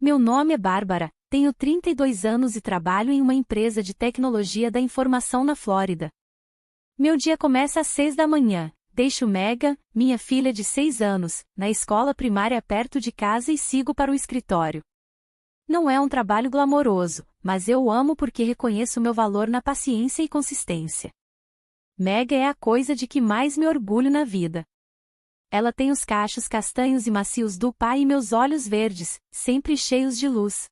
Meu nome é Bárbara, tenho 32 anos e trabalho em uma empresa de tecnologia da informação na Flórida. Meu dia começa às 6 da manhã. Deixo Megan, minha filha de 6 anos, na escola primária perto de casa e sigo para o escritório. Não é um trabalho glamouroso, mas eu o amo porque reconheço meu valor na paciência e consistência. Megan é a coisa de que mais me orgulho na vida. Ela tem os cachos castanhos e macios do pai e meus olhos verdes, sempre cheios de luz.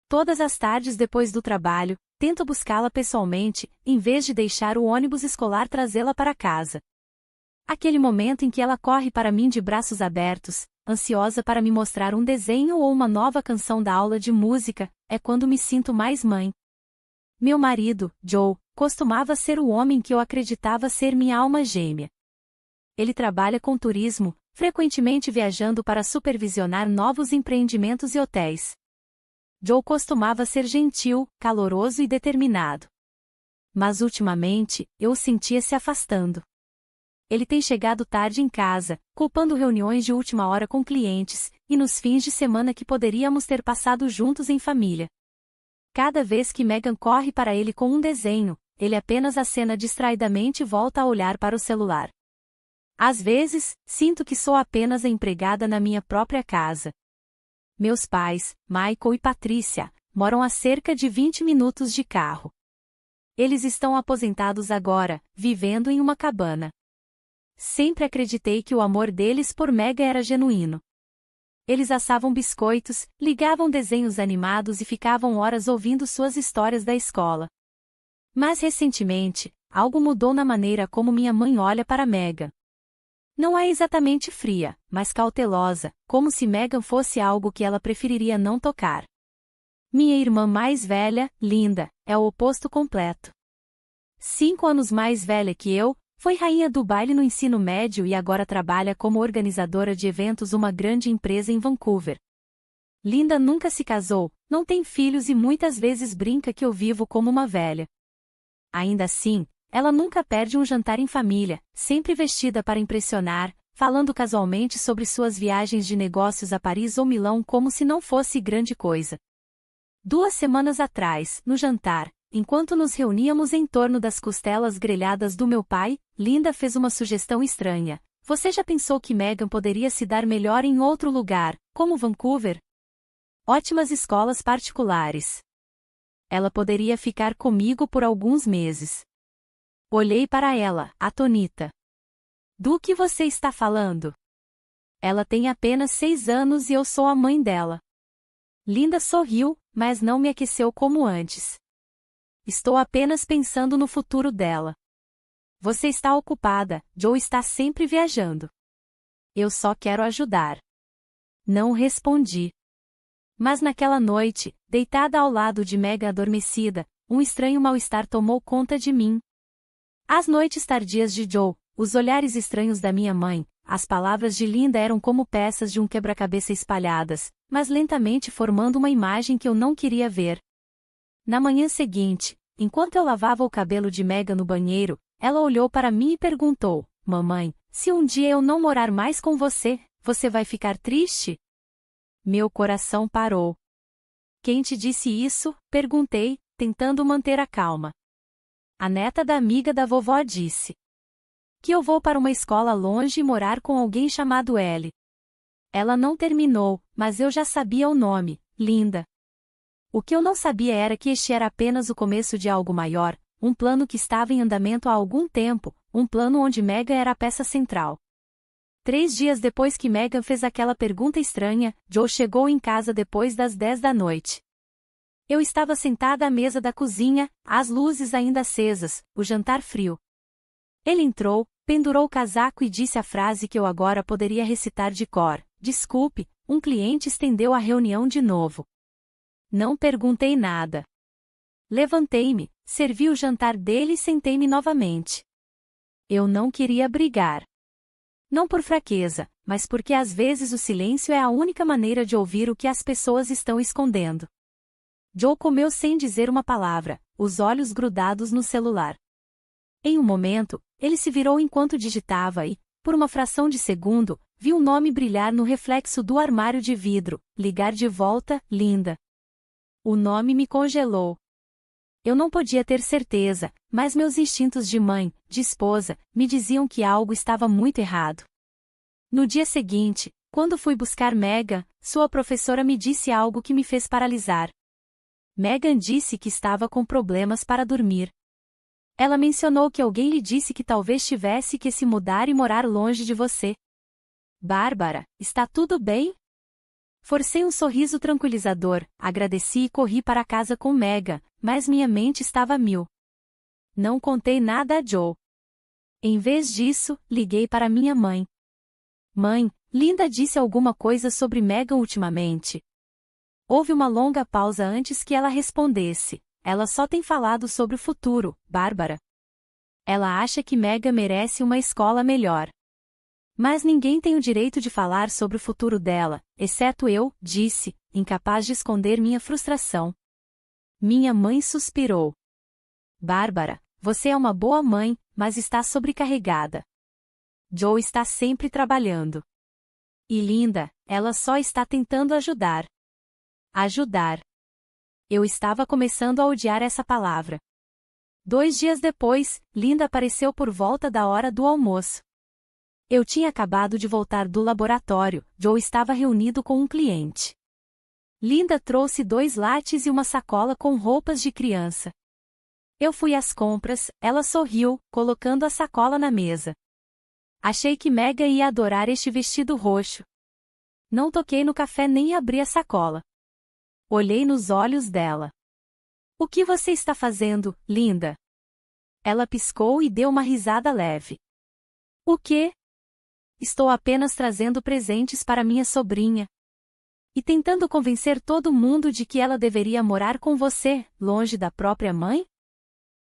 Todas as tardes depois do trabalho, tento buscá-la pessoalmente, em vez de deixar o ônibus escolar trazê-la para casa. Aquele momento em que ela corre para mim de braços abertos, ansiosa para me mostrar um desenho ou uma nova canção da aula de música, é quando me sinto mais mãe. Meu marido, Joe, costumava ser o homem que eu acreditava ser minha alma gêmea. Ele trabalha com turismo, frequentemente viajando para supervisionar novos empreendimentos e hotéis. Joe costumava ser gentil, caloroso e determinado. Mas ultimamente, eu o sentia se afastando. Ele tem chegado tarde em casa, culpando reuniões de última hora com clientes, e nos fins de semana que poderíamos ter passado juntos em família. Cada vez que Megan corre para ele com um desenho, ele apenas acena distraidamente e volta a olhar para o celular. Às vezes, sinto que sou apenas a empregada na minha própria casa. Meus pais, Michael e Patricia, moram a cerca de 20 minutos de carro. Eles estão aposentados agora, vivendo em uma cabana. Sempre acreditei que o amor deles por Megan era genuíno. Eles assavam biscoitos, ligavam desenhos animados e ficavam horas ouvindo suas histórias da escola. Mas recentemente, algo mudou na maneira como minha mãe olha para Megan. Não é exatamente fria, mas cautelosa, como se Megan fosse algo que ela preferiria não tocar. Minha irmã mais velha, Linda, é o oposto completo. 5 anos mais velha que eu, foi rainha do baile no ensino médio e agora trabalha como organizadora de eventos uma grande empresa em Vancouver. Linda nunca se casou, não tem filhos e muitas vezes brinca que eu vivo como uma velha. Ainda assim, ela nunca perde um jantar em família, sempre vestida para impressionar, falando casualmente sobre suas viagens de negócios a Paris ou Milão como se não fosse grande coisa. 2 semanas atrás, no jantar, enquanto nos reuníamos em torno das costelas grelhadas do meu pai, Linda fez uma sugestão estranha. Você já pensou que Megan poderia se dar melhor em outro lugar, como Vancouver? Ótimas escolas particulares. Ela poderia ficar comigo por alguns meses. Olhei para ela, atônita. Do que você está falando? Ela tem apenas 6 anos e eu sou a mãe dela. Linda sorriu, mas não me aqueceu como antes. Estou apenas pensando no futuro dela. Você está ocupada, Joe está sempre viajando. Eu só quero ajudar. Não respondi. Mas naquela noite, deitada ao lado de Megan adormecida, um estranho mal-estar tomou conta de mim. As noites tardias de Joe, os olhares estranhos da minha mãe, as palavras de Linda eram como peças de um quebra-cabeça espalhadas, mas lentamente formando uma imagem que eu não queria ver. Na manhã seguinte, enquanto eu lavava o cabelo de Megan no banheiro, ela olhou para mim e perguntou: Mamãe, se um dia eu não morar mais com você, você vai ficar triste? Meu coração parou. Quem te disse isso? Perguntei, tentando manter a calma. A neta da amiga da vovó disse que eu vou para uma escola longe e morar com alguém chamado Ellie. Ela não terminou, mas eu já sabia o nome, Linda. O que eu não sabia era que este era apenas o começo de algo maior, um plano que estava em andamento há algum tempo, um plano onde Megan era a peça central. 3 dias depois que Megan fez aquela pergunta estranha, Joe chegou em casa depois das 10 da noite. Eu estava sentada à mesa da cozinha, as luzes ainda acesas, o jantar frio. Ele entrou, pendurou o casaco e disse a frase que eu agora poderia recitar de cor: Desculpe, um cliente estendeu a reunião de novo. Não perguntei nada. Levantei-me, servi o jantar dele e sentei-me novamente. Eu não queria brigar. Não por fraqueza, mas porque às vezes o silêncio é a única maneira de ouvir o que as pessoas estão escondendo. Joe comeu sem dizer uma palavra, os olhos grudados no celular. Em um momento, ele se virou enquanto digitava e, por uma fração de segundo, Vi um nome brilhar no reflexo do armário de vidro. Ligar de volta, Linda. O nome me congelou. Eu não podia ter certeza, mas meus instintos de mãe, de esposa, me diziam que algo estava muito errado. No dia seguinte, quando fui buscar Megan, sua professora me disse algo que me fez paralisar. Megan disse que estava com problemas para dormir. Ela mencionou que alguém lhe disse que talvez tivesse que se mudar e morar longe de você. Bárbara, está tudo bem? Forcei um sorriso tranquilizador, agradeci e corri para casa com Megan, mas minha mente estava a mil. Não contei nada a Joe. Em vez disso, liguei para minha mãe. Mãe, Linda disse alguma coisa sobre Megan ultimamente. Houve uma longa pausa antes que ela respondesse. Ela só tem falado sobre o futuro, Bárbara. Ela acha que Megan merece uma escola melhor. Mas ninguém tem o direito de falar sobre o futuro dela, exceto eu, disse, incapaz de esconder minha frustração. Minha mãe suspirou. Bárbara, você é uma boa mãe, mas está sobrecarregada. Joe está sempre trabalhando. E Linda, ela só está tentando ajudar. Ajudar. Eu estava começando a odiar essa palavra. 2 dias depois, Linda apareceu por volta da hora do almoço. Eu tinha acabado de voltar do laboratório, Joe estava reunido com um cliente. Linda trouxe 2 lates e uma sacola com roupas de criança. Eu fui às compras, ela sorriu, colocando a sacola na mesa. Achei que Megan ia adorar este vestido roxo. Não toquei no café nem abri a sacola. Olhei nos olhos dela. O que você está fazendo, Linda? Ela piscou e deu uma risada leve. O quê? Estou apenas trazendo presentes para minha sobrinha. E tentando convencer todo mundo de que ela deveria morar com você, longe da própria mãe?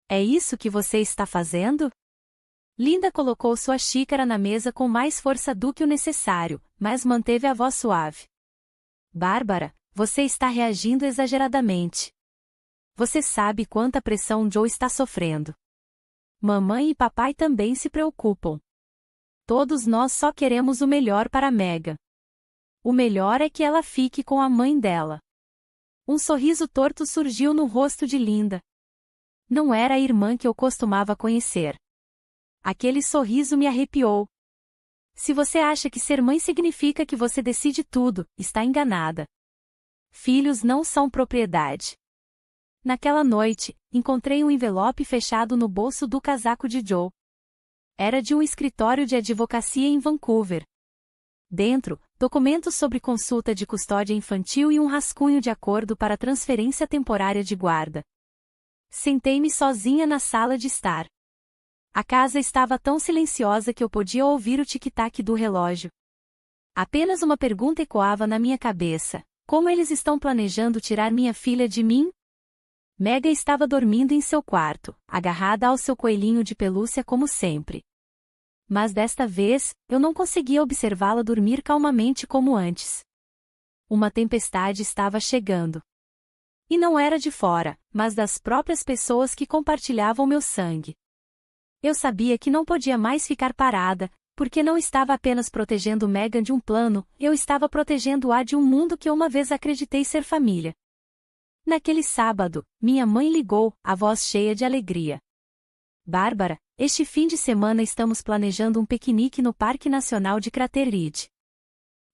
É isso que você está fazendo? Linda colocou sua xícara na mesa com mais força do que o necessário, mas manteve a voz suave. Bárbara, você está reagindo exageradamente. Você sabe quanta pressão Joe está sofrendo. Mamãe e papai também se preocupam. Todos nós só queremos o melhor para Megan. O melhor é que ela fique com a mãe dela. Um sorriso torto surgiu no rosto de Linda. Não era a irmã que eu costumava conhecer. Aquele sorriso me arrepiou. Se você acha que ser mãe significa que você decide tudo, está enganada. Filhos não são propriedade. Naquela noite, encontrei um envelope fechado no bolso do casaco de Joe. Era de um escritório de advocacia em Vancouver. Dentro, documentos sobre consulta de custódia infantil e um rascunho de acordo para transferência temporária de guarda. Sentei-me sozinha na sala de estar. A casa estava tão silenciosa que eu podia ouvir o tic-tac do relógio. Apenas uma pergunta ecoava na minha cabeça: como eles estão planejando tirar minha filha de mim? Megan estava dormindo em seu quarto, agarrada ao seu coelhinho de pelúcia como sempre. Mas desta vez, eu não conseguia observá-la dormir calmamente como antes. Uma tempestade estava chegando. E não era de fora, mas das próprias pessoas que compartilhavam meu sangue. Eu sabia que não podia mais ficar parada, porque não estava apenas protegendo Megan de um plano, eu estava protegendo-a de um mundo que eu uma vez acreditei ser família. Naquele sábado, minha mãe ligou, a voz cheia de alegria. Bárbara, este fim de semana estamos planejando um piquenique no Parque Nacional de Crater.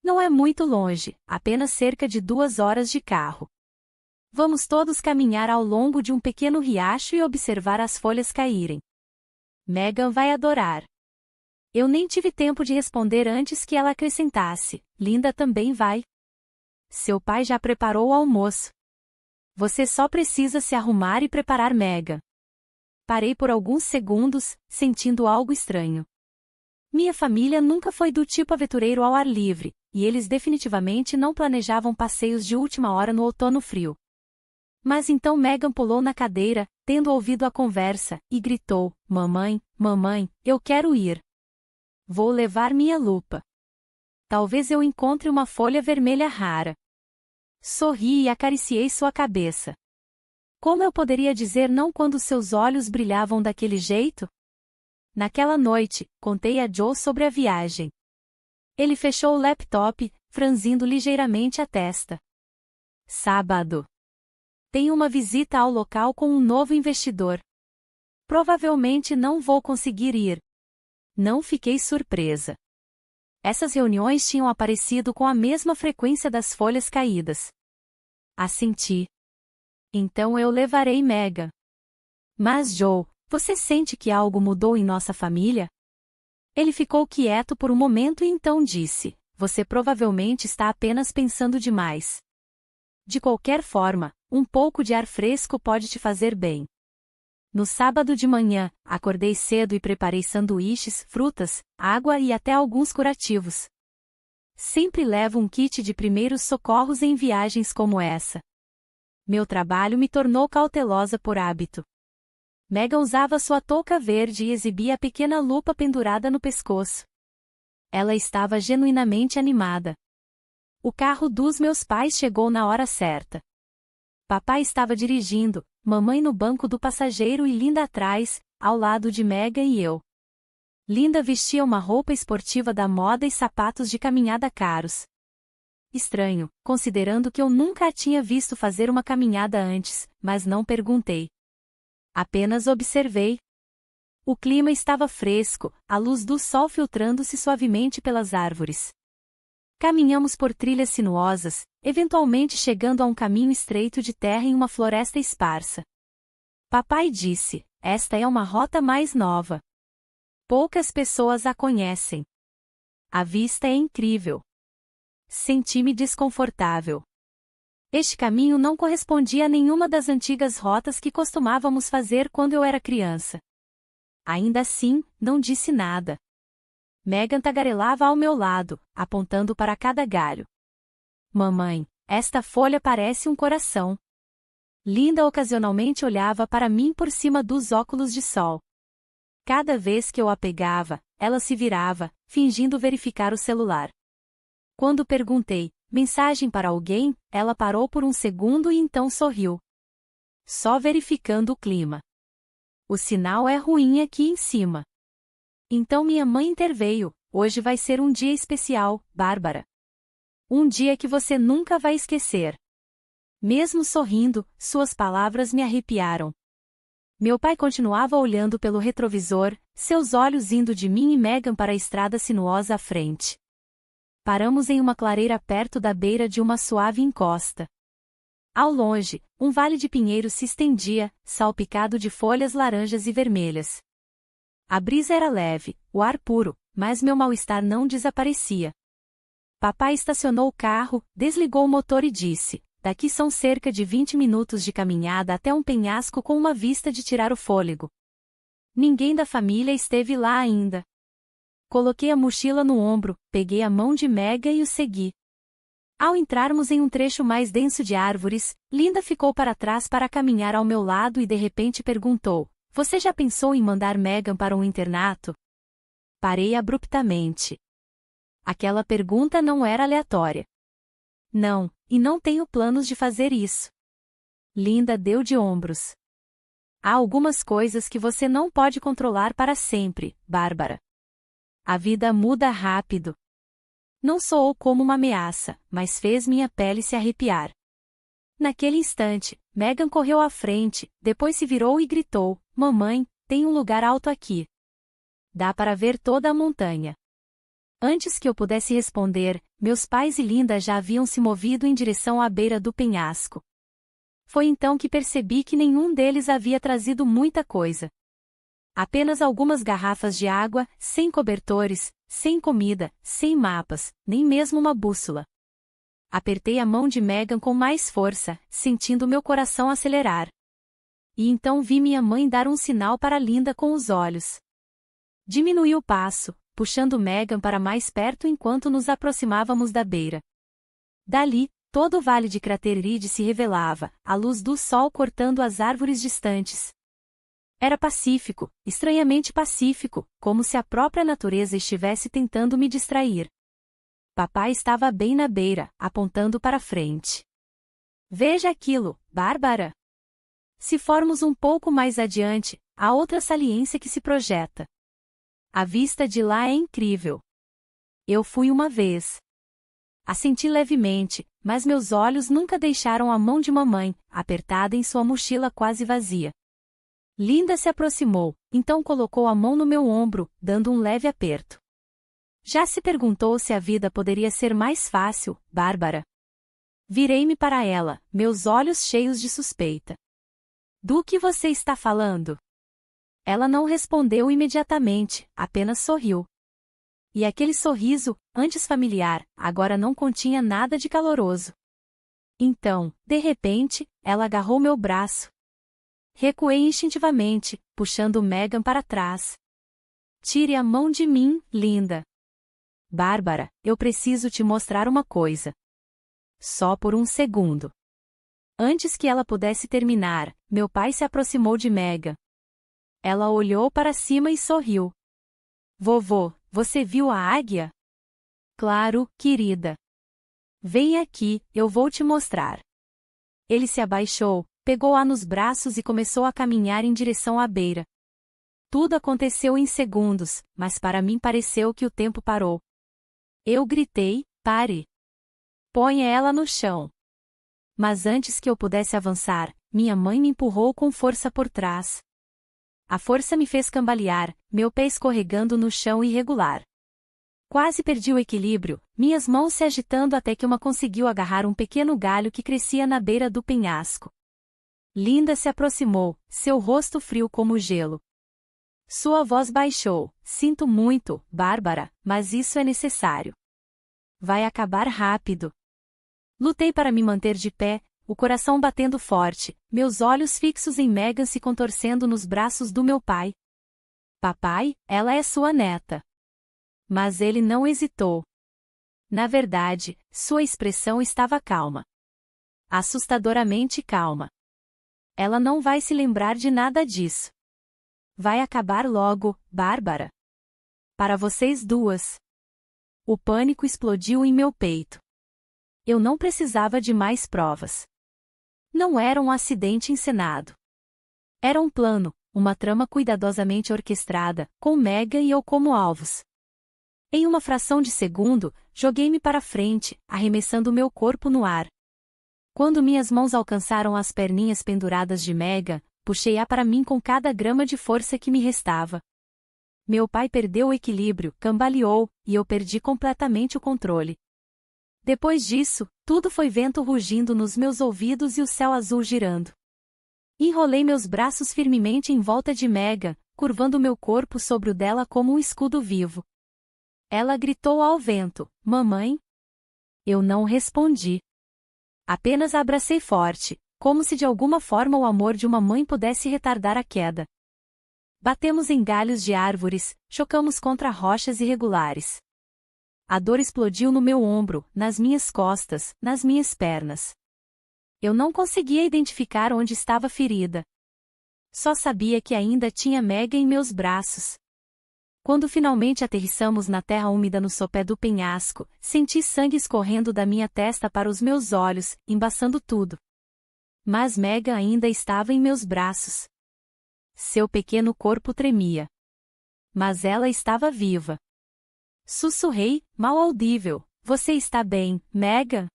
Não é muito longe, apenas cerca de 2 horas de carro. Vamos todos caminhar ao longo de um pequeno riacho e observar as folhas caírem. Megan vai adorar. Eu nem tive tempo de responder antes que ela acrescentasse: Linda também vai. Seu pai já preparou o almoço. Você só precisa se arrumar e preparar Megan. Parei por alguns segundos, sentindo algo estranho. Minha família nunca foi do tipo aventureiro ao ar livre, e eles definitivamente não planejavam passeios de última hora no outono frio. Mas então Megan pulou na cadeira, tendo ouvido a conversa, e gritou: Mamãe, mamãe, eu quero ir. Vou levar minha lupa. Talvez eu encontre uma folha vermelha rara. Sorri e acariciei sua cabeça. Como eu poderia dizer não quando seus olhos brilhavam daquele jeito? Naquela noite, contei a Joe sobre a viagem. Ele fechou o laptop, franzindo ligeiramente a testa. Sábado. Tenho uma visita ao local com um novo investidor. Provavelmente não vou conseguir ir. Não fiquei surpresa. Essas reuniões tinham aparecido com a mesma frequência das folhas caídas. Assenti. Então eu levarei Megan. Mas Joe, você sente que algo mudou em nossa família? Ele ficou quieto por um momento e então disse: você provavelmente está apenas pensando demais. De qualquer forma, um pouco de ar fresco pode te fazer bem. No sábado de manhã, acordei cedo e preparei sanduíches, frutas, água e até alguns curativos. Sempre levo um kit de primeiros socorros em viagens como essa. Meu trabalho me tornou cautelosa por hábito. Megan usava sua touca verde e exibia a pequena lupa pendurada no pescoço. Ela estava genuinamente animada. O carro dos meus pais chegou na hora certa. Papai estava dirigindo, mamãe no banco do passageiro e Linda atrás, ao lado de Megan e eu. Linda vestia uma roupa esportiva da moda e sapatos de caminhada caros. Estranho, considerando que eu nunca a tinha visto fazer uma caminhada antes, mas não perguntei. Apenas observei. O clima estava fresco, a luz do sol filtrando-se suavemente pelas árvores. Caminhamos por trilhas sinuosas, eventualmente chegando a um caminho estreito de terra em uma floresta esparsa. Papai disse: esta é uma rota mais nova. Poucas pessoas a conhecem. A vista é incrível. Senti-me desconfortável. Este caminho não correspondia a nenhuma das antigas rotas que costumávamos fazer quando eu era criança. Ainda assim, não disse nada. Megan tagarelava ao meu lado, apontando para cada galho. Mamãe, esta folha parece um coração. Linda ocasionalmente olhava para mim por cima dos óculos de sol. Cada vez que eu a pegava, ela se virava, fingindo verificar o celular. Quando perguntei, mensagem para alguém, ela parou por um segundo e então sorriu. Só verificando o clima. O sinal é ruim aqui em cima. Então minha mãe interveio: hoje vai ser um dia especial, Bárbara. Um dia que você nunca vai esquecer. Mesmo sorrindo, suas palavras me arrepiaram. Meu pai continuava olhando pelo retrovisor, seus olhos indo de mim e Megan para a estrada sinuosa à frente. Paramos em uma clareira perto da beira de uma suave encosta. Ao longe, um vale de pinheiros se estendia, salpicado de folhas laranjas e vermelhas. A brisa era leve, o ar puro, mas meu mal-estar não desaparecia. Papai estacionou o carro, desligou o motor e disse: daqui são cerca de 20 minutos de caminhada até um penhasco com uma vista de tirar o fôlego. Ninguém da família esteve lá ainda. Coloquei a mochila no ombro, peguei a mão de Megan e o segui. Ao entrarmos em um trecho mais denso de árvores, Linda ficou para trás para caminhar ao meu lado e de repente perguntou: você já pensou em mandar Megan para um internato? Parei abruptamente. Aquela pergunta não era aleatória. Não, e não tenho planos de fazer isso. Linda deu de ombros. Há algumas coisas que você não pode controlar para sempre, Bárbara. A vida muda rápido. Não soou como uma ameaça, mas fez minha pele se arrepiar. Naquele instante, Megan correu à frente, depois se virou e gritou: mamãe, tem um lugar alto aqui. Dá para ver toda a montanha. Antes que eu pudesse responder, meus pais e Linda já haviam se movido em direção à beira do penhasco. Foi então que percebi que nenhum deles havia trazido muita coisa. Apenas algumas garrafas de água, sem cobertores, sem comida, sem mapas, nem mesmo uma bússola. Apertei a mão de Megan com mais força, sentindo meu coração acelerar. E então vi minha mãe dar um sinal para Linda com os olhos. Diminuí o passo, puxando Megan para mais perto enquanto nos aproximávamos da beira. Dali, todo o vale de Crateride se revelava, a luz do sol cortando as árvores distantes. Era pacífico, estranhamente pacífico, como se a própria natureza estivesse tentando me distrair. Papai estava bem na beira, apontando para frente. Veja aquilo, Bárbara! Se formos um pouco mais adiante, há outra saliência que se projeta. A vista de lá é incrível. Eu fui uma vez. Assenti levemente, mas meus olhos nunca deixaram a mão de mamãe, apertada em sua mochila quase vazia. Linda se aproximou, então colocou a mão no meu ombro, dando um leve aperto. Já se perguntou se a vida poderia ser mais fácil, Bárbara? Virei-me para ela, meus olhos cheios de suspeita. Do que você está falando? Ela não respondeu imediatamente, apenas sorriu. E aquele sorriso, antes familiar, agora não continha nada de caloroso. Então, de repente, ela agarrou meu braço. Recuei instintivamente, puxando Megan para trás. Tire a mão de mim, linda. Bárbara, eu preciso te mostrar uma coisa. Só por um segundo. Antes que ela pudesse terminar, meu pai se aproximou de Megan. Ela olhou para cima e sorriu. Vovô, você viu a águia? Claro, querida. Vem aqui, eu vou te mostrar. Ele se abaixou, pegou-a nos braços e começou a caminhar em direção à beira. Tudo aconteceu em segundos, mas para mim pareceu que o tempo parou. Eu gritei, pare. Ponha ela no chão. Mas antes que eu pudesse avançar, minha mãe me empurrou com força por trás. A força me fez cambalear, meu pé escorregando no chão irregular. Quase perdi o equilíbrio, minhas mãos se agitando até que uma conseguiu agarrar um pequeno galho que crescia na beira do penhasco. Linda se aproximou, seu rosto frio como gelo. Sua voz baixou, sinto muito, Bárbara, mas isso é necessário. Vai acabar rápido. Lutei para me manter de pé, o coração batendo forte, meus olhos fixos em Megan se contorcendo nos braços do meu pai. Papai, ela é sua neta. Mas ele não hesitou. Na verdade, sua expressão estava calma. Assustadoramente calma. Ela não vai se lembrar de nada disso. Vai acabar logo, Bárbara. Para vocês duas. O pânico explodiu em meu peito. Eu não precisava de mais provas. Não era um acidente encenado. Era um plano, uma trama cuidadosamente orquestrada, com Megan e eu como alvos. Em uma fração de segundo, joguei-me para frente, arremessando meu corpo no ar. Quando minhas mãos alcançaram as perninhas penduradas de Megan, puxei-a para mim com cada grama de força que me restava. Meu pai perdeu o equilíbrio, cambaleou, e eu perdi completamente o controle. Depois disso, tudo foi vento rugindo nos meus ouvidos e o céu azul girando. Enrolei meus braços firmemente em volta de Megan, curvando meu corpo sobre o dela como um escudo vivo. Ela gritou ao vento, mamãe? Eu não respondi. Apenas a abracei forte, como se de alguma forma o amor de uma mãe pudesse retardar a queda. Batemos em galhos de árvores, chocamos contra rochas irregulares. A dor explodiu no meu ombro, nas minhas costas, nas minhas pernas. Eu não conseguia identificar onde estava ferida. Só sabia que ainda tinha Megan em meus braços. Quando finalmente aterrissamos na terra úmida no sopé do penhasco, senti sangue escorrendo da minha testa para os meus olhos, embaçando tudo. Mas Megan ainda estava em meus braços. Seu pequeno corpo tremia. Mas ela estava viva. Sussurrei, mal audível, você está bem, Megan?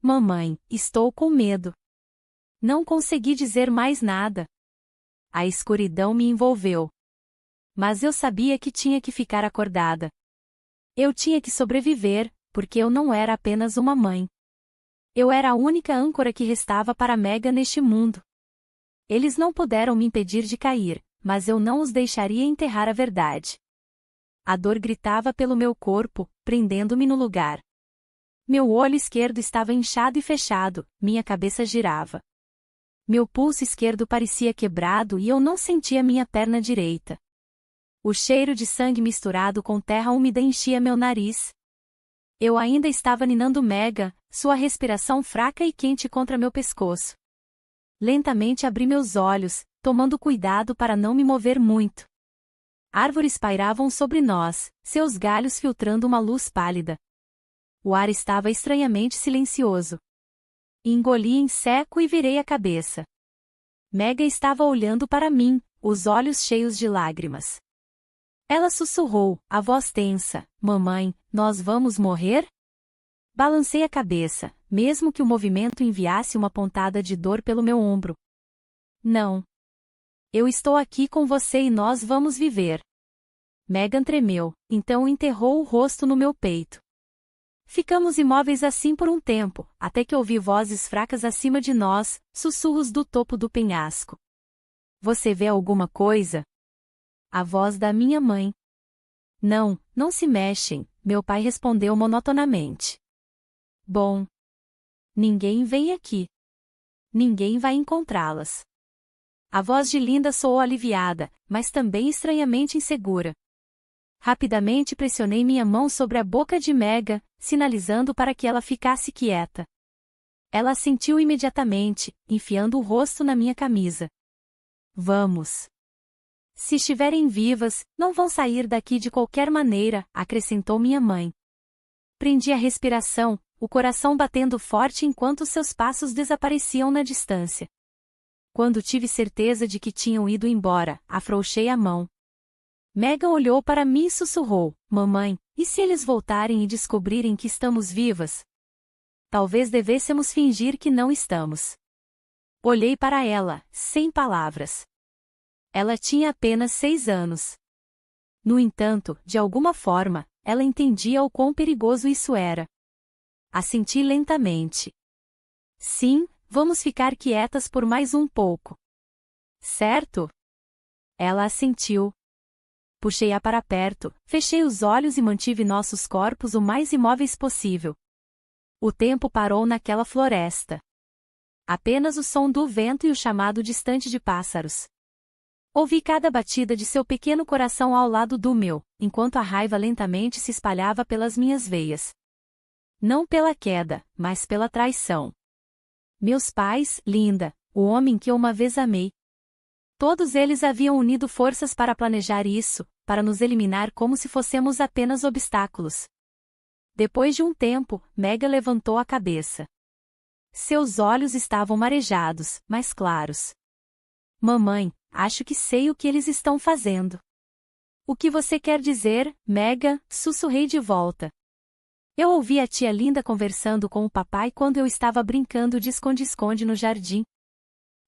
Mamãe, estou com medo. Não consegui dizer mais nada. A escuridão me envolveu. Mas eu sabia que tinha que ficar acordada. Eu tinha que sobreviver, porque eu não era apenas uma mãe. Eu era a única âncora que restava para Megan neste mundo. Eles não puderam me impedir de cair, mas eu não os deixaria enterrar a verdade. A dor gritava pelo meu corpo, prendendo-me no lugar. Meu olho esquerdo estava inchado e fechado, minha cabeça girava. Meu pulso esquerdo parecia quebrado e eu não sentia minha perna direita. O cheiro de sangue misturado com terra úmida enchia meu nariz. Eu ainda estava ninando Megan, sua respiração fraca e quente contra meu pescoço. Lentamente abri meus olhos, tomando cuidado para não me mover muito. Árvores pairavam sobre nós, seus galhos filtrando uma luz pálida. O ar estava estranhamente silencioso. Engoli em seco e virei a cabeça. Megan estava olhando para mim, os olhos cheios de lágrimas. Ela sussurrou, a voz tensa, mamãe, nós vamos morrer? Balancei a cabeça, mesmo que o movimento enviasse uma pontada de dor pelo meu ombro. Não. Eu estou aqui com você e nós vamos viver. Megan tremeu, então enterrou o rosto no meu peito. Ficamos imóveis assim por um tempo, até que ouvi vozes fracas acima de nós, sussurros do topo do penhasco. Você vê alguma coisa? A voz da minha mãe. Não, não se mexem, meu pai respondeu monotonamente. Bom. Ninguém vem aqui. Ninguém vai encontrá-las. A voz de Linda soou aliviada, mas também estranhamente insegura. Rapidamente pressionei minha mão sobre a boca de Mega, sinalizando para que ela ficasse quieta. Ela assentiu imediatamente, enfiando o rosto na minha camisa. Vamos. Se estiverem vivas, não vão sair daqui de qualquer maneira, acrescentou minha mãe. Prendi a respiração, o coração batendo forte enquanto seus passos desapareciam na distância. Quando tive certeza de que tinham ido embora, afrouxei a mão. Megan olhou para mim e sussurrou, mamãe, e se eles voltarem e descobrirem que estamos vivas? Talvez devêssemos fingir que não estamos. Olhei para ela, sem palavras. Ela tinha apenas 6 anos. No entanto, de alguma forma, ela entendia o quão perigoso isso era. Assenti lentamente. Sim, vamos ficar quietas por mais um pouco. Certo? Ela assentiu. Puxei-a para perto, fechei os olhos e mantive nossos corpos o mais imóveis possível. O tempo parou naquela floresta. Apenas o som do vento e o chamado distante de pássaros. Ouvi cada batida de seu pequeno coração ao lado do meu, enquanto a raiva lentamente se espalhava pelas minhas veias. Não pela queda, mas pela traição. Meus pais, Linda, o homem que eu uma vez amei. Todos eles haviam unido forças para planejar isso, para nos eliminar como se fossemos apenas obstáculos. Depois de um tempo, Mega levantou a cabeça. Seus olhos estavam marejados, mas claros. Mamãe, acho que sei o que eles estão fazendo. O que você quer dizer, Mega? Sussurrei de volta. Eu ouvi a tia Linda conversando com o papai quando eu estava brincando de esconde-esconde no jardim.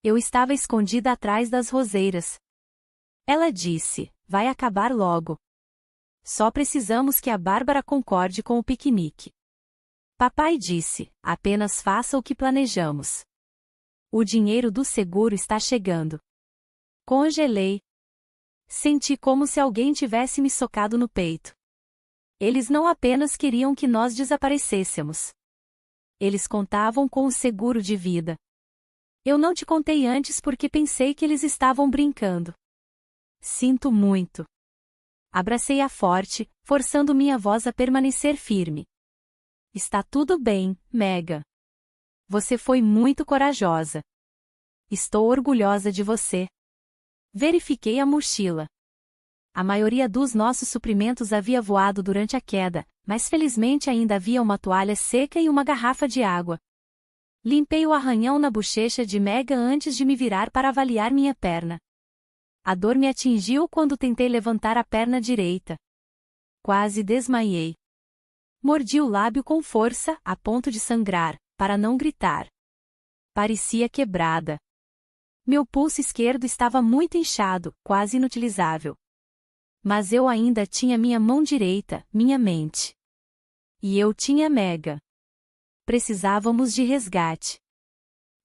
Eu estava escondida atrás das roseiras. Ela disse, vai acabar logo. Só precisamos que a Bárbara concorde com o piquenique. Papai disse, apenas faça o que planejamos. O dinheiro do seguro está chegando. Congelei. Senti como se alguém tivesse me socado no peito. Eles não apenas queriam que nós desaparecêssemos. Eles contavam com o seguro de vida. Eu não te contei antes porque pensei que eles estavam brincando. Sinto muito. Abracei-a forte, forçando minha voz a permanecer firme. Está tudo bem, Mega. Você foi muito corajosa. Estou orgulhosa de você. Verifiquei a mochila. A maioria dos nossos suprimentos havia voado durante a queda, mas felizmente ainda havia uma toalha seca e uma garrafa de água. Limpei o arranhão na bochecha de Mega antes de me virar para avaliar minha perna. A dor me atingiu quando tentei levantar a perna direita. Quase desmaiei. Mordi o lábio com força, a ponto de sangrar, para não gritar. Parecia quebrada. Meu pulso esquerdo estava muito inchado, quase inutilizável. Mas eu ainda tinha minha mão direita, minha mente. E eu tinha Mega. Precisávamos de resgate.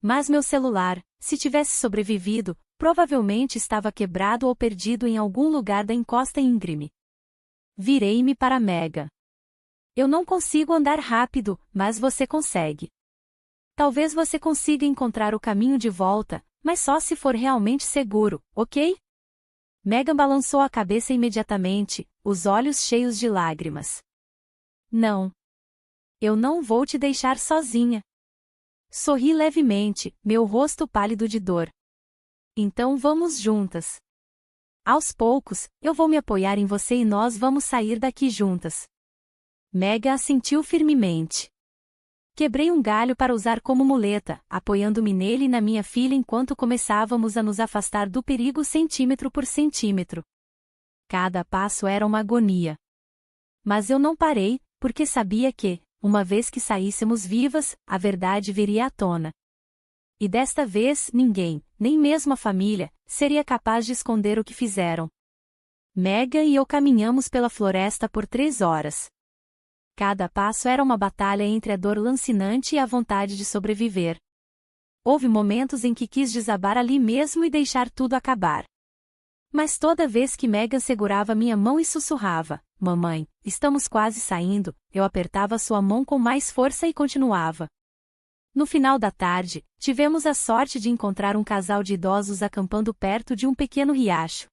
Mas meu celular, se tivesse sobrevivido, provavelmente estava quebrado ou perdido em algum lugar da encosta íngreme. Virei-me para Mega. Eu não consigo andar rápido, mas você consegue. Talvez você consiga encontrar o caminho de volta, mas só se for realmente seguro, ok? Megan balançou a cabeça imediatamente, os olhos cheios de lágrimas. Não. Eu não vou te deixar sozinha. Sorri levemente, meu rosto pálido de dor. Então vamos juntas. Aos poucos, eu vou me apoiar em você e nós vamos sair daqui juntas. Megan assentiu firmemente. Quebrei um galho para usar como muleta, apoiando-me nele e na minha filha enquanto começávamos a nos afastar do perigo centímetro por centímetro. Cada passo era uma agonia. Mas eu não parei, porque sabia que, uma vez que saíssemos vivas, a verdade viria à tona. E desta vez, ninguém, nem mesmo a família, seria capaz de esconder o que fizeram. Megan e eu caminhamos pela floresta por 3 horas. Cada passo era uma batalha entre a dor lancinante e a vontade de sobreviver. Houve momentos em que quis desabar ali mesmo e deixar tudo acabar. Mas toda vez que Megan segurava minha mão e sussurrava, "Mamãe, estamos quase saindo", eu apertava sua mão com mais força e continuava. No final da tarde, tivemos a sorte de encontrar um casal de idosos acampando perto de um pequeno riacho.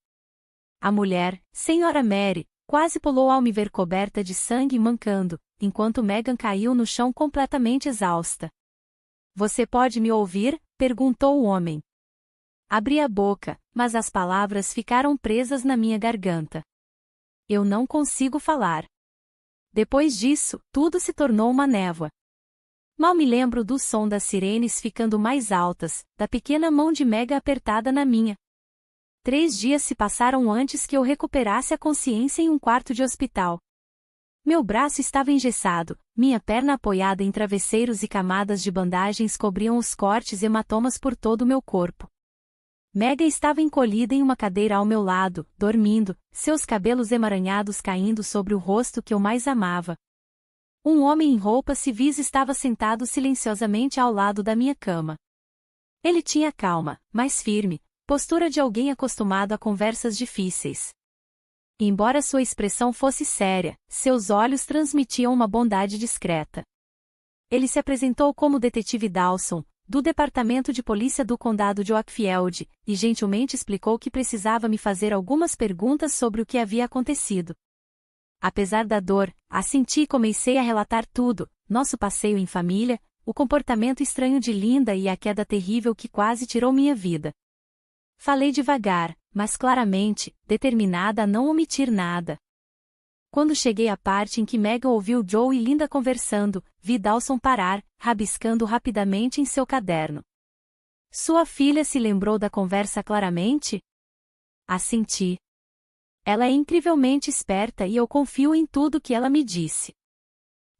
A mulher, Senhora Mary, quase pulou ao me ver coberta de sangue e mancando, enquanto Megan caiu no chão completamente exausta. "Você pode me ouvir?", perguntou o homem. Abri a boca, mas as palavras ficaram presas na minha garganta. Eu não consigo falar. Depois disso, tudo se tornou uma névoa. Mal me lembro do som das sirenes ficando mais altas, da pequena mão de Megan apertada na minha. 3 dias se passaram antes que eu recuperasse a consciência em um quarto de hospital. Meu braço estava engessado, minha perna apoiada em travesseiros e camadas de bandagens cobriam os cortes e hematomas por todo o meu corpo. Megan estava encolhida em uma cadeira ao meu lado, dormindo, seus cabelos emaranhados caindo sobre o rosto que eu mais amava. Um homem em roupas civis estava sentado silenciosamente ao lado da minha cama. Ele tinha calma, mas firme, postura de alguém acostumado a conversas difíceis. Embora sua expressão fosse séria, seus olhos transmitiam uma bondade discreta. Ele se apresentou como Detetive Dawson, do Departamento de Polícia do Condado de Oakfield, e gentilmente explicou que precisava me fazer algumas perguntas sobre o que havia acontecido. Apesar da dor, assenti e comecei a relatar tudo, nosso passeio em família, o comportamento estranho de Linda e a queda terrível que quase tirou minha vida. Falei devagar, mas claramente, determinada a não omitir nada. Quando cheguei à parte em que Megan ouviu Joe e Linda conversando, vi Dawson parar, rabiscando rapidamente em seu caderno. "Sua filha se lembrou da conversa claramente?" Assenti. "Ela é incrivelmente esperta e eu confio em tudo que ela me disse."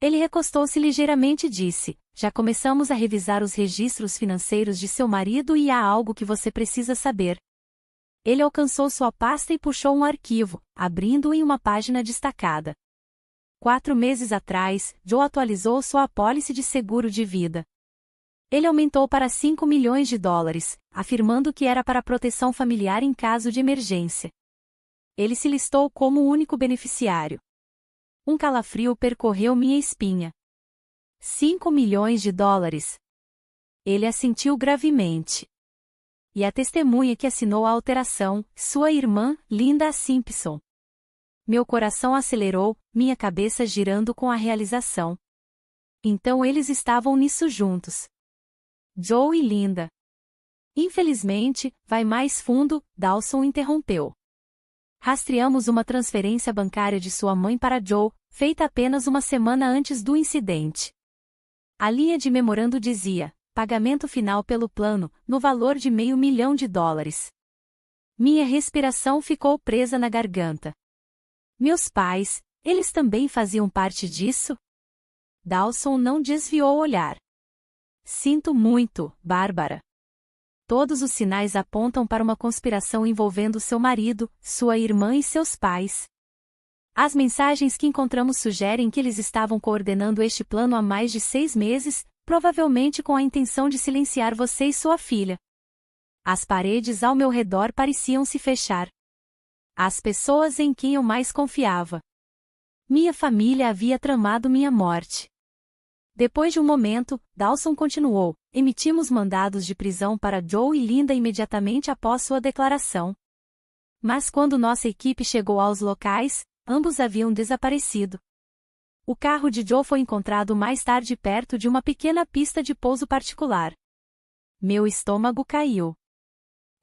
Ele recostou-se ligeiramente e disse, "Já começamos a revisar os registros financeiros de seu marido e há algo que você precisa saber." Ele alcançou sua pasta e puxou um arquivo, abrindo-o em uma página destacada. 4 meses atrás, Joe atualizou sua apólice de seguro de vida. Ele aumentou para $5 milhões, afirmando que era para proteção familiar em caso de emergência. Ele se listou como o único beneficiário. Um calafrio percorreu minha espinha. $5 milhões. Ele assentiu gravemente. E a testemunha que assinou a alteração, sua irmã, Linda Simpson. Meu coração acelerou, minha cabeça girando com a realização. Então eles estavam nisso juntos. Joe e Linda. Infelizmente, vai mais fundo, Dawson interrompeu. Rastreamos uma transferência bancária de sua mãe para Joe, feita apenas uma semana antes do incidente. A linha de memorando dizia, pagamento final pelo plano, no valor de $500 mil. Minha respiração ficou presa na garganta. Meus pais, eles também faziam parte disso? Dawson não desviou o olhar. Sinto muito, Bárbara. Todos os sinais apontam para uma conspiração envolvendo seu marido, sua irmã e seus pais. As mensagens que encontramos sugerem que eles estavam coordenando este plano há mais de 6 meses, provavelmente com a intenção de silenciar você e sua filha. As paredes ao meu redor pareciam se fechar. As pessoas em quem eu mais confiava. Minha família havia tramado minha morte. Depois de um momento, Dawson continuou, emitimos mandados de prisão para Joe e Linda imediatamente após sua declaração. Mas quando nossa equipe chegou aos locais, ambos haviam desaparecido. O carro de Joe foi encontrado mais tarde perto de uma pequena pista de pouso particular. Meu estômago caiu.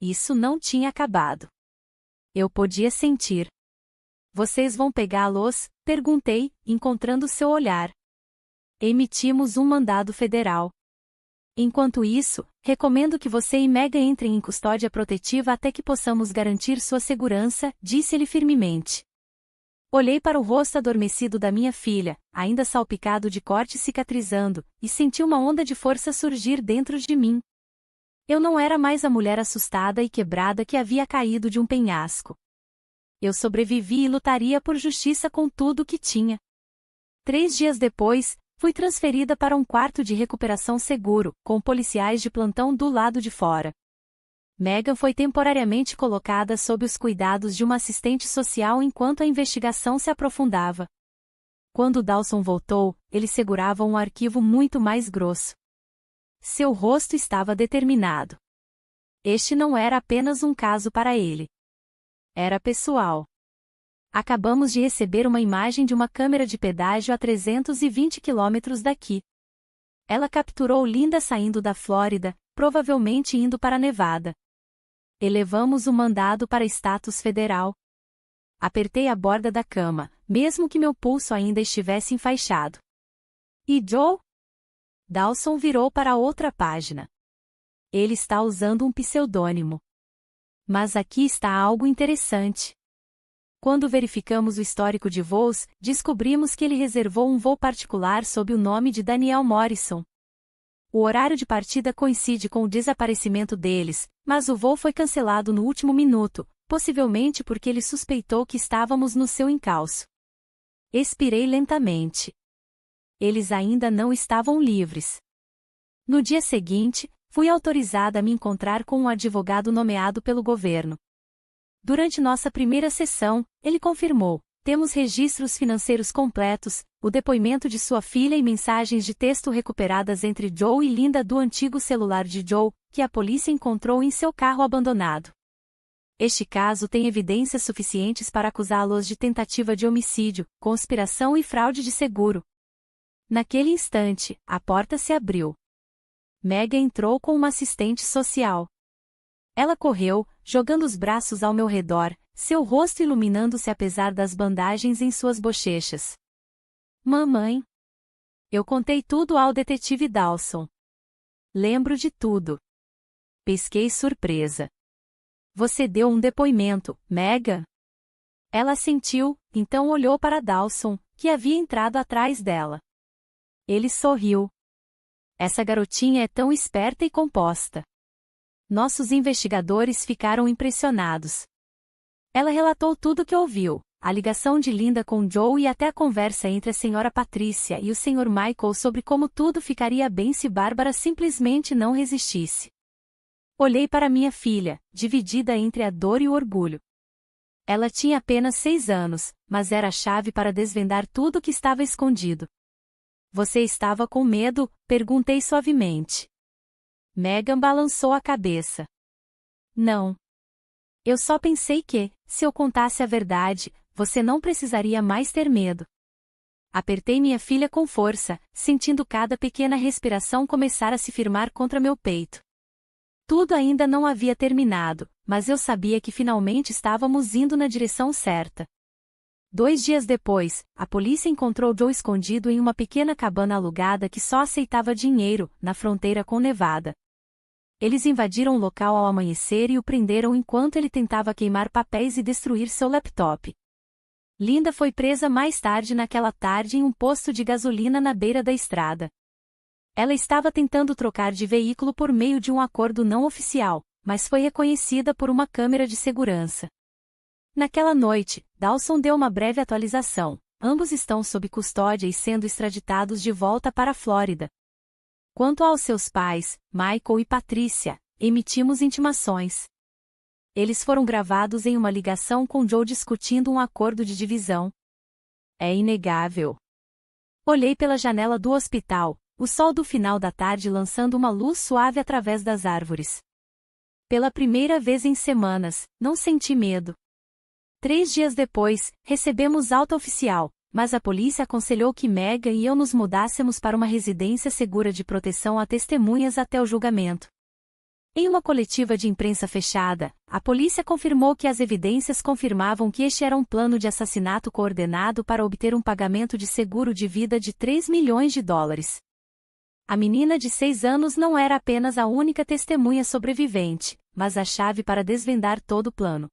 Isso não tinha acabado. Eu podia sentir. Vocês vão pegá-los? Perguntei, encontrando seu olhar. Emitimos um mandado federal. Enquanto isso, recomendo que você e Megan entrem em custódia protetiva até que possamos garantir sua segurança, disse-lhe firmemente. Olhei para o rosto adormecido da minha filha, ainda salpicado de cortes cicatrizando, e senti uma onda de força surgir dentro de mim. Eu não era mais a mulher assustada e quebrada que havia caído de um penhasco. Eu sobrevivi e lutaria por justiça com tudo o que tinha. 3 dias depois, fui transferida para um quarto de recuperação seguro, com policiais de plantão do lado de fora. Megan foi temporariamente colocada sob os cuidados de uma assistente social enquanto a investigação se aprofundava. Quando Dawson voltou, ele segurava um arquivo muito mais grosso. Seu rosto estava determinado. Este não era apenas um caso para ele. Era pessoal. Acabamos de receber uma imagem de uma câmera de pedágio a 320 quilômetros daqui. Ela capturou Linda saindo da Flórida, provavelmente indo para Nevada. Elevamos o mandado para status federal. Apertei a borda da cama, mesmo que meu pulso ainda estivesse enfaixado. E Joe? Dawson virou para outra página. Ele está usando um pseudônimo. Mas aqui está algo interessante. Quando verificamos o histórico de voos, descobrimos que ele reservou um voo particular sob o nome de Daniel Morrison. O horário de partida coincide com o desaparecimento deles, mas o voo foi cancelado no último minuto, possivelmente porque ele suspeitou que estávamos no seu encalço. Expirei lentamente. Eles ainda não estavam livres. No dia seguinte, fui autorizada a me encontrar com um advogado nomeado pelo governo. Durante nossa primeira sessão, ele confirmou: temos registros financeiros completos, o depoimento de sua filha e mensagens de texto recuperadas entre Joe e Linda do antigo celular de Joe, que a polícia encontrou em seu carro abandonado. Este caso tem evidências suficientes para acusá-los de tentativa de homicídio, conspiração e fraude de seguro. Naquele instante, a porta se abriu. Megan entrou com uma assistente social. Ela correu, jogando os braços ao meu redor, seu rosto iluminando-se apesar das bandagens em suas bochechas. Mamãe. Eu contei tudo ao detetive Dawson. Lembro de tudo. Pesquei surpresa. Você deu um depoimento, Megan? Ela assentiu, então olhou para Dawson, que havia entrado atrás dela. Ele sorriu. Essa garotinha é tão esperta e composta. Nossos investigadores ficaram impressionados. Ela relatou tudo o que ouviu, a ligação de Linda com Joe e até a conversa entre a senhora Patrícia e o Sr. Michael sobre como tudo ficaria bem se Bárbara simplesmente não resistisse. Olhei para minha filha, dividida entre a dor e o orgulho. Ela tinha apenas 6 anos, mas era a chave para desvendar tudo o que estava escondido. Você estava com medo? Perguntei suavemente. Megan balançou a cabeça. Não. Eu só pensei que, se eu contasse a verdade, você não precisaria mais ter medo. Apertei minha filha com força, sentindo cada pequena respiração começar a se firmar contra meu peito. Tudo ainda não havia terminado, mas eu sabia que finalmente estávamos indo na direção certa. 2 dias depois, a polícia encontrou Joe escondido em uma pequena cabana alugada que só aceitava dinheiro, na fronteira com Nevada. Eles invadiram o local ao amanhecer e o prenderam enquanto ele tentava queimar papéis e destruir seu laptop. Linda foi presa mais tarde naquela tarde em um posto de gasolina na beira da estrada. Ela estava tentando trocar de veículo por meio de um acordo não oficial, mas foi reconhecida por uma câmera de segurança. Naquela noite, Dawson deu uma breve atualização. Ambos estão sob custódia e sendo extraditados de volta para a Flórida. Quanto aos seus pais, Michael e Patrícia, emitimos intimações. Eles foram gravados em uma ligação com Joe discutindo um acordo de divisão. É inegável. Olhei pela janela do hospital, o sol do final da tarde lançando uma luz suave através das árvores. Pela primeira vez em semanas, não senti medo. 3 dias depois, recebemos alta oficial, mas a polícia aconselhou que Megan e eu nos mudássemos para uma residência segura de proteção a testemunhas até o julgamento. Em uma coletiva de imprensa fechada, a polícia confirmou que as evidências confirmavam que este era um plano de assassinato coordenado para obter um pagamento de seguro de vida de $3 milhões. A menina de 6 anos não era apenas a única testemunha sobrevivente, mas a chave para desvendar todo o plano.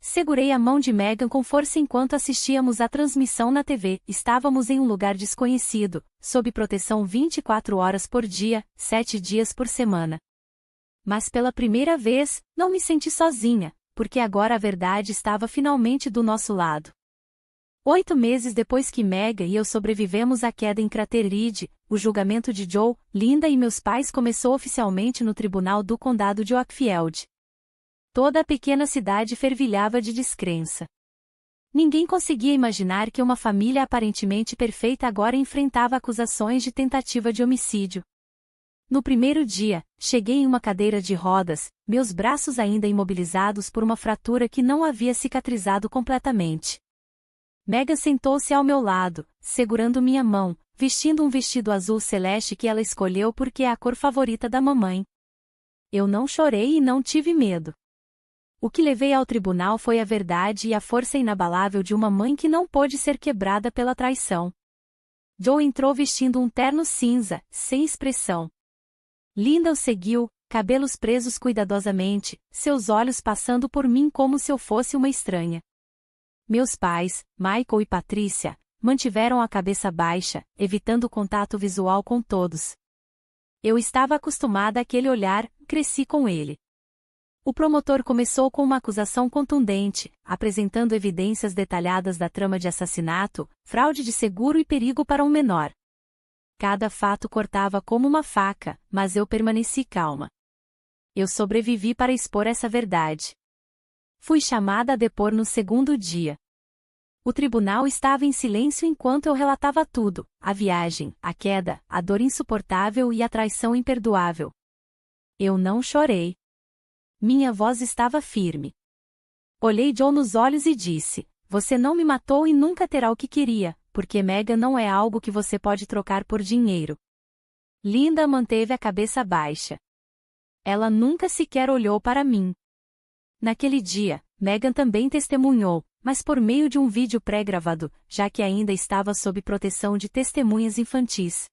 Segurei a mão de Megan com força enquanto assistíamos à transmissão na TV. Estávamos em um lugar desconhecido, sob proteção 24 horas por dia, 7 dias por semana. Mas pela primeira vez, não me senti sozinha, porque agora a verdade estava finalmente do nosso lado. 8 meses depois que Megan e eu sobrevivemos à queda em Crater Ridge, o julgamento de Joe, Linda e meus pais começou oficialmente no tribunal do condado de Oakfield. Toda a pequena cidade fervilhava de descrença. Ninguém conseguia imaginar que uma família aparentemente perfeita agora enfrentava acusações de tentativa de homicídio. No primeiro dia, cheguei em uma cadeira de rodas, meus braços ainda imobilizados por uma fratura que não havia cicatrizado completamente. Megan sentou-se ao meu lado, segurando minha mão, vestindo um vestido azul celeste que ela escolheu porque é a cor favorita da mamãe. Eu não chorei e não tive medo. O que levei ao tribunal foi a verdade e a força inabalável de uma mãe que não pôde ser quebrada pela traição. Joe entrou vestindo um terno cinza, sem expressão. Linda o seguiu, cabelos presos cuidadosamente, seus olhos passando por mim como se eu fosse uma estranha. Meus pais, Michael e Patrícia, mantiveram a cabeça baixa, evitando contato visual com todos. Eu estava acostumada àquele olhar, cresci com ele. O promotor começou com uma acusação contundente, apresentando evidências detalhadas da trama de assassinato, fraude de seguro e perigo para um menor. Cada fato cortava como uma faca, mas eu permaneci calma. Eu sobrevivi para expor essa verdade. Fui chamada a depor no segundo dia. O tribunal estava em silêncio enquanto eu relatava tudo, a viagem, a queda, a dor insuportável e a traição imperdoável. Eu não chorei. Minha voz estava firme. Olhei Joe nos olhos e disse, você não me matou e nunca terá o que queria, porque Megan não é algo que você pode trocar por dinheiro. Linda manteve a cabeça baixa. Ela nunca sequer olhou para mim. Naquele dia, Megan também testemunhou, mas por meio de um vídeo pré-gravado, já que ainda estava sob proteção de testemunhas infantis.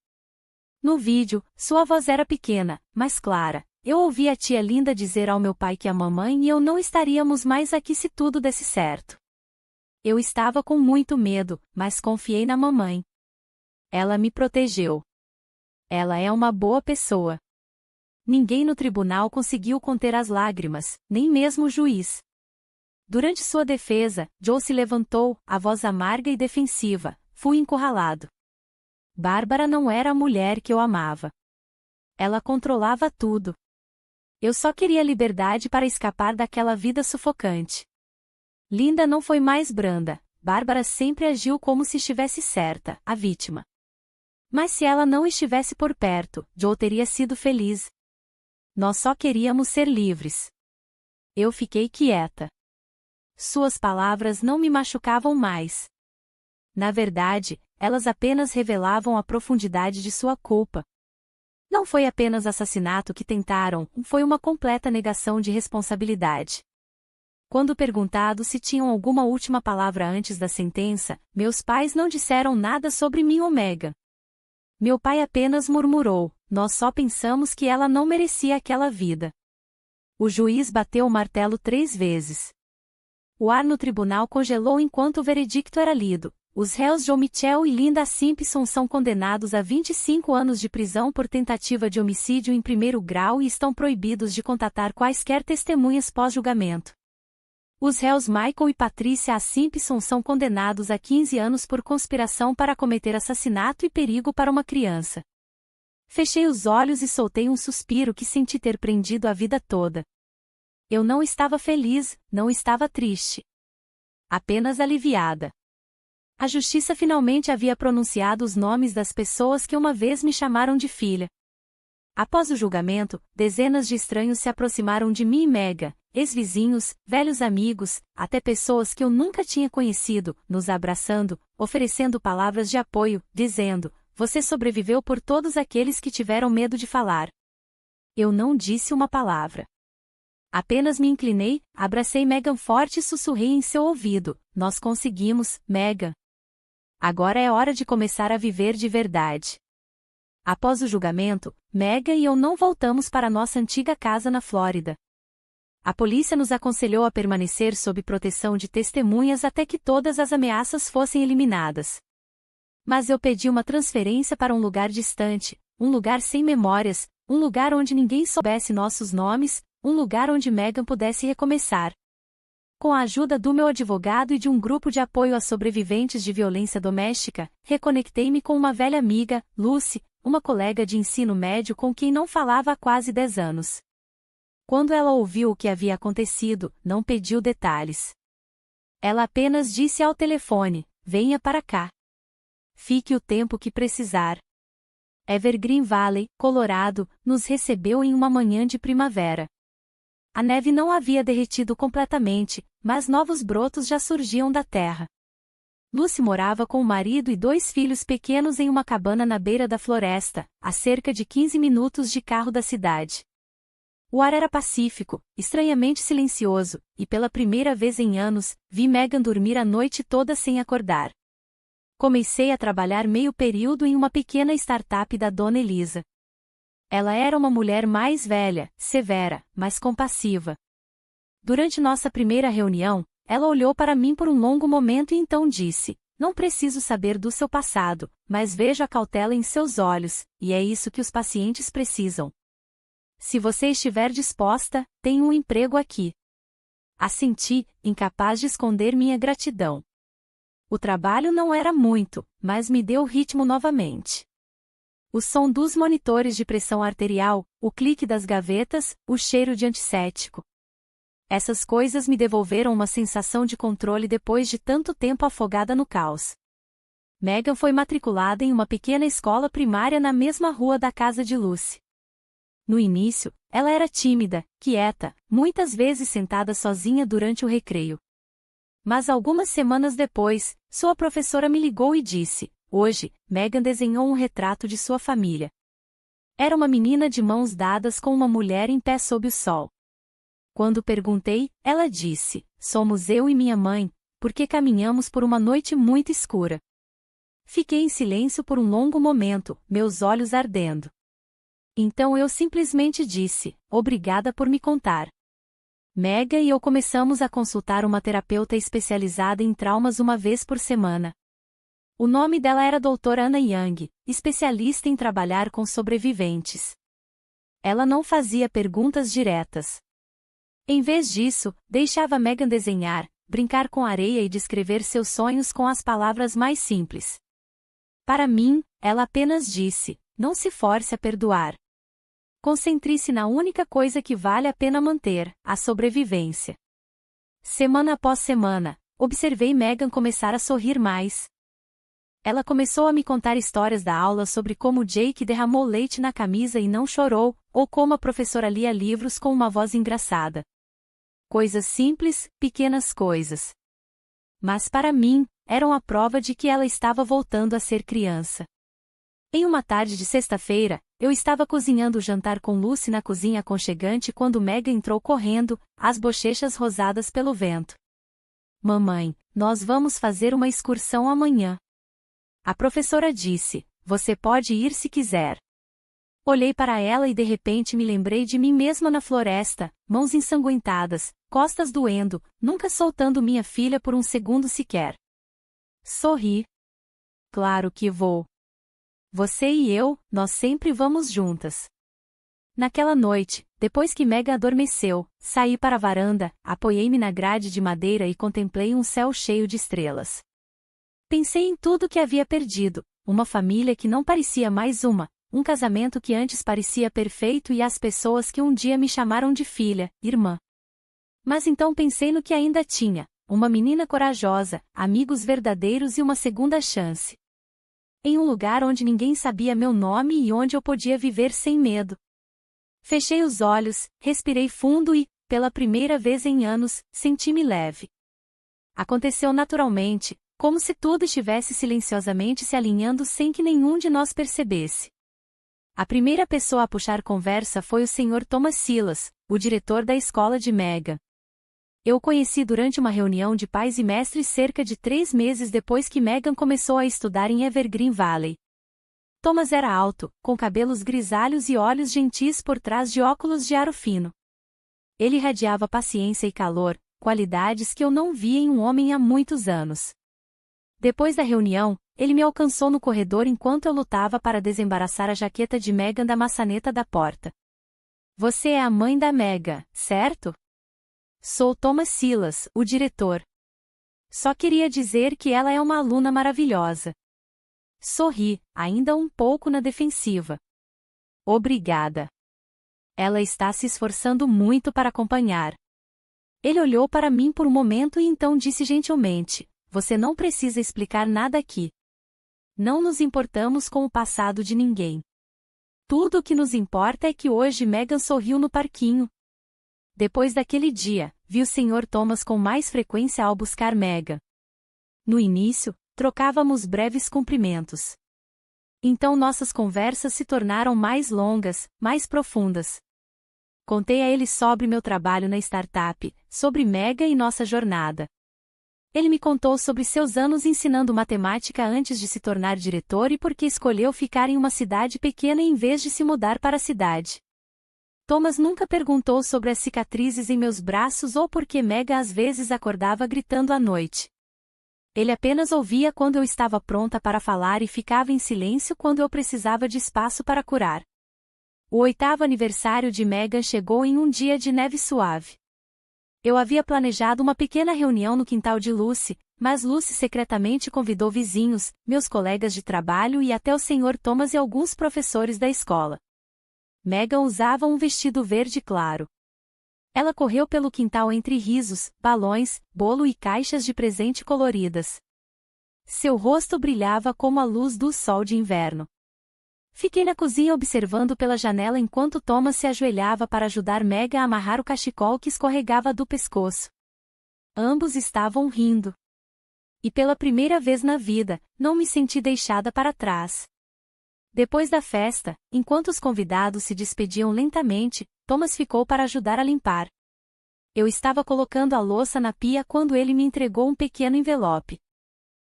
No vídeo, sua voz era pequena, mas clara. Eu ouvi a tia Linda dizer ao meu pai que a mamãe e eu não estaríamos mais aqui se tudo desse certo. Eu estava com muito medo, mas confiei na mamãe. Ela me protegeu. Ela é uma boa pessoa. Ninguém no tribunal conseguiu conter as lágrimas, nem mesmo o juiz. Durante sua defesa, Joe se levantou, a voz amarga e defensiva. Fui encurralado. Bárbara não era a mulher que eu amava. Ela controlava tudo. Eu só queria liberdade para escapar daquela vida sufocante. Linda não foi mais branda. Bárbara sempre agiu como se estivesse certa, a vítima. Mas se ela não estivesse por perto, Joe teria sido feliz. Nós só queríamos ser livres. Eu fiquei quieta. Suas palavras não me machucavam mais. Na verdade, elas apenas revelavam a profundidade de sua culpa. Não foi apenas assassinato que tentaram, foi uma completa negação de responsabilidade. Quando perguntado se tinham alguma última palavra antes da sentença, meus pais não disseram nada sobre mim ou Megan. Meu pai apenas murmurou, nós só pensamos que ela não merecia aquela vida. O juiz bateu o martelo 3 vezes. O ar no tribunal congelou enquanto o veredicto era lido. Os réus Joe Mitchell e Linda Simpson são condenados a 25 anos de prisão por tentativa de homicídio em primeiro grau e estão proibidos de contatar quaisquer testemunhas pós-julgamento. Os réus Michael e Patrícia Simpson são condenados a 15 anos por conspiração para cometer assassinato e perigo para uma criança. Fechei os olhos e soltei um suspiro que senti ter prendido a vida toda. Eu não estava feliz, não estava triste. Apenas aliviada. A justiça finalmente havia pronunciado os nomes das pessoas que uma vez me chamaram de filha. Após o julgamento, dezenas de estranhos se aproximaram de mim e Megan, ex-vizinhos, velhos amigos, até pessoas que eu nunca tinha conhecido, nos abraçando, oferecendo palavras de apoio, dizendo, você sobreviveu por todos aqueles que tiveram medo de falar. Eu não disse uma palavra. Apenas me inclinei, abracei Megan forte e sussurrei em seu ouvido, nós conseguimos, Megan. Agora é hora de começar a viver de verdade. Após o julgamento, Megan e eu não voltamos para nossa antiga casa na Flórida. A polícia nos aconselhou a permanecer sob proteção de testemunhas até que todas as ameaças fossem eliminadas. Mas eu pedi uma transferência para um lugar distante, um lugar sem memórias, um lugar onde ninguém soubesse nossos nomes, um lugar onde Megan pudesse recomeçar. Com a ajuda do meu advogado e de um grupo de apoio a sobreviventes de violência doméstica, reconectei-me com uma velha amiga, Lucy, uma colega de ensino médio com quem não falava há quase 10 anos. Quando ela ouviu o que havia acontecido, não pediu detalhes. Ela apenas disse ao telefone: venha para cá. Fique o tempo que precisar. Evergreen Valley, Colorado, nos recebeu em uma manhã de primavera. A neve não havia derretido completamente, mas novos brotos já surgiam da terra. Lucy morava com o marido e 2 filhos pequenos em uma cabana na beira da floresta, a cerca de 15 minutos de carro da cidade. O ar era pacífico, estranhamente silencioso, e pela primeira vez em anos, vi Megan dormir a noite toda sem acordar. Comecei a trabalhar meio período em uma pequena startup da Dona Elisa. Ela era uma mulher mais velha, severa, mas compassiva. Durante nossa primeira reunião, ela olhou para mim por um longo momento e então disse: não preciso saber do seu passado, mas vejo a cautela em seus olhos, e é isso que os pacientes precisam. Se você estiver disposta, tenho um emprego aqui. Assenti, incapaz de esconder minha gratidão. O trabalho não era muito, mas me deu ritmo novamente. O som dos monitores de pressão arterial, o clique das gavetas, o cheiro de antisséptico. Essas coisas me devolveram uma sensação de controle depois de tanto tempo afogada no caos. Megan foi matriculada em uma pequena escola primária na mesma rua da casa de Lucy. No início, ela era tímida, quieta, muitas vezes sentada sozinha durante o recreio. Mas algumas semanas depois, sua professora me ligou e disse: hoje, Megan desenhou um retrato de sua família. Era uma menina de mãos dadas com uma mulher em pé sob o sol. Quando perguntei, ela disse: somos eu e minha mãe, porque caminhamos por uma noite muito escura. Fiquei em silêncio por um longo momento, meus olhos ardendo. Então eu simplesmente disse: obrigada por me contar. Megan e eu começamos a consultar uma terapeuta especializada em traumas uma vez por semana. O nome dela era Doutora Anna Young, especialista em trabalhar com sobreviventes. Ela não fazia perguntas diretas. Em vez disso, deixava Megan desenhar, brincar com areia e descrever seus sonhos com as palavras mais simples. Para mim, ela apenas disse: não se force a perdoar. Concentre-se na única coisa que vale a pena manter, a sobrevivência. Semana após semana, observei Megan começar a sorrir mais. Ela começou a me contar histórias da aula sobre como Jake derramou leite na camisa e não chorou, ou como a professora lia livros com uma voz engraçada. Coisas simples, pequenas coisas. Mas para mim, eram a prova de que ela estava voltando a ser criança. Em uma tarde de sexta-feira, eu estava cozinhando o jantar com Lucy na cozinha aconchegante quando Megan entrou correndo, as bochechas rosadas pelo vento. Mamãe, nós vamos fazer uma excursão amanhã. A professora disse: você pode ir se quiser. Olhei para ela e de repente me lembrei de mim mesma na floresta, mãos ensanguentadas, costas doendo, nunca soltando minha filha por um segundo sequer. Sorri. Claro que vou. Você e eu, nós sempre vamos juntas. Naquela noite, depois que Megan adormeceu, saí para a varanda, apoiei-me na grade de madeira e contemplei um céu cheio de estrelas. Pensei em tudo que havia perdido, uma família que não parecia mais um casamento que antes parecia perfeito e as pessoas que um dia me chamaram de filha, irmã. Mas então pensei no que ainda tinha, uma menina corajosa, amigos verdadeiros e uma segunda chance. Em um lugar onde ninguém sabia meu nome e onde eu podia viver sem medo. Fechei os olhos, respirei fundo e, pela primeira vez em anos, senti-me leve. Aconteceu naturalmente, como se tudo estivesse silenciosamente se alinhando sem que nenhum de nós percebesse. A primeira pessoa a puxar conversa foi o Sr. Thomas Silas, o diretor da escola de Megan. Eu o conheci durante uma reunião de pais e mestres cerca de 3 meses depois que Megan começou a estudar em Evergreen Valley. Thomas era alto, com cabelos grisalhos e olhos gentis por trás de óculos de aro fino. Ele irradiava paciência e calor, qualidades que eu não via em um homem há muitos anos. Depois da reunião, ele me alcançou no corredor enquanto eu lutava para desembaraçar a jaqueta de Megan da maçaneta da porta. Você é a mãe da Megan, certo? Sou Thomas Silas, o diretor. Só queria dizer que ela é uma aluna maravilhosa. Sorri, ainda um pouco na defensiva. Obrigada. Ela está se esforçando muito para acompanhar. Ele olhou para mim por um momento e então disse gentilmente: Você não precisa explicar nada aqui. Não nos importamos com o passado de ninguém. Tudo o que nos importa é que hoje Megan sorriu no parquinho. Depois daquele dia, vi o Sr. Thomas com mais frequência ao buscar Megan. No início, trocávamos breves cumprimentos. Então nossas conversas se tornaram mais longas, mais profundas. Contei a ele sobre meu trabalho na startup, sobre Megan e nossa jornada. Ele me contou sobre seus anos ensinando matemática antes de se tornar diretor e por que escolheu ficar em uma cidade pequena em vez de se mudar para a cidade. Thomas nunca perguntou sobre as cicatrizes em meus braços ou por que Megan às vezes acordava gritando à noite. Ele apenas ouvia quando eu estava pronta para falar e ficava em silêncio quando eu precisava de espaço para curar. O 8º aniversário de Megan chegou em um dia de neve suave. Eu havia planejado uma pequena reunião no quintal de Lucy, mas Lucy secretamente convidou vizinhos, meus colegas de trabalho e até o Sr. Thomas e alguns professores da escola. Megan usava um vestido verde claro. Ela correu pelo quintal entre risos, balões, bolo e caixas de presente coloridas. Seu rosto brilhava como a luz do sol de inverno. Fiquei na cozinha observando pela janela enquanto Thomas se ajoelhava para ajudar Megan a amarrar o cachecol que escorregava do pescoço. Ambos estavam rindo. E pela primeira vez na vida, não me senti deixada para trás. Depois da festa, enquanto os convidados se despediam lentamente, Thomas ficou para ajudar a limpar. Eu estava colocando a louça na pia quando ele me entregou um pequeno envelope.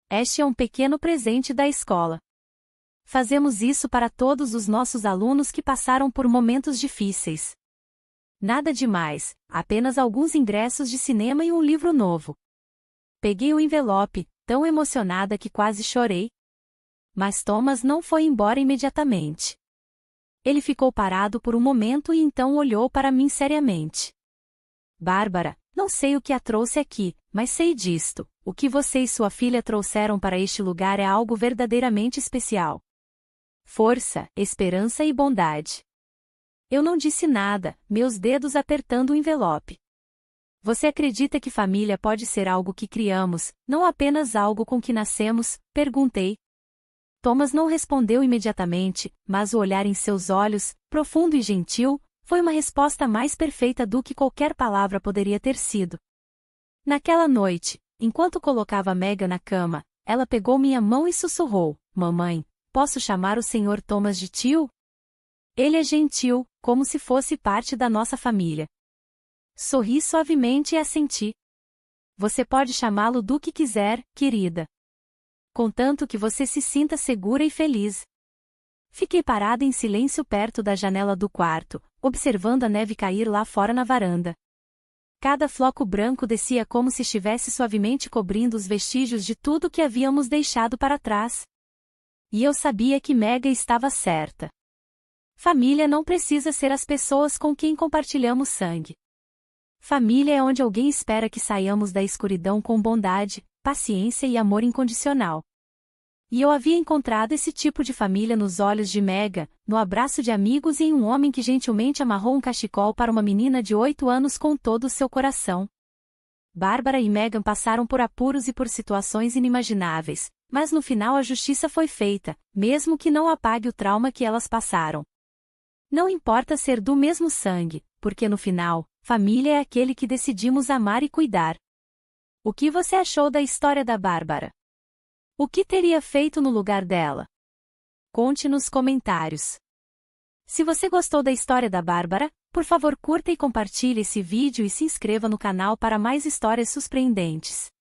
Este é um pequeno presente da escola. Fazemos isso para todos os nossos alunos que passaram por momentos difíceis. Nada demais, apenas alguns ingressos de cinema e um livro novo. Peguei o envelope, tão emocionada que quase chorei. Mas Thomas não foi embora imediatamente. Ele ficou parado por um momento e então olhou para mim seriamente. Bárbara, não sei o que a trouxe aqui, mas sei disto: o que você e sua filha trouxeram para este lugar é algo verdadeiramente especial. Força, esperança e bondade. Eu não disse nada, meus dedos apertando o envelope. Você acredita que família pode ser algo que criamos, não apenas algo com que nascemos? Perguntei. Thomas não respondeu imediatamente, mas o olhar em seus olhos, profundo e gentil, foi uma resposta mais perfeita do que qualquer palavra poderia ter sido. Naquela noite, enquanto colocava Megan na cama, ela pegou minha mão e sussurrou: Mamãe, posso chamar o Sr. Thomas de tio? Ele é gentil, como se fosse parte da nossa família. Sorri suavemente e assenti. Você pode chamá-lo do que quiser, querida. Contanto que você se sinta segura e feliz. Fiquei parada em silêncio perto da janela do quarto, observando a neve cair lá fora na varanda. Cada floco branco descia como se estivesse suavemente cobrindo os vestígios de tudo que havíamos deixado para trás. E eu sabia que Megan estava certa. Família não precisa ser as pessoas com quem compartilhamos sangue. Família é onde alguém espera que saiamos da escuridão com bondade, paciência e amor incondicional. E eu havia encontrado esse tipo de família nos olhos de Megan, no abraço de amigos e em um homem que gentilmente amarrou um cachecol para uma menina de 8 anos com todo o seu coração. Bárbara e Megan passaram por apuros e por situações inimagináveis, mas no final a justiça foi feita, mesmo que não apague o trauma que elas passaram. Não importa ser do mesmo sangue, porque no final, família é aquele que decidimos amar e cuidar. O que você achou da história da Bárbara? O que teria feito no lugar dela? Conte nos comentários. Se você gostou da história da Bárbara, por favor curta e compartilhe esse vídeo e se inscreva no canal para mais histórias surpreendentes.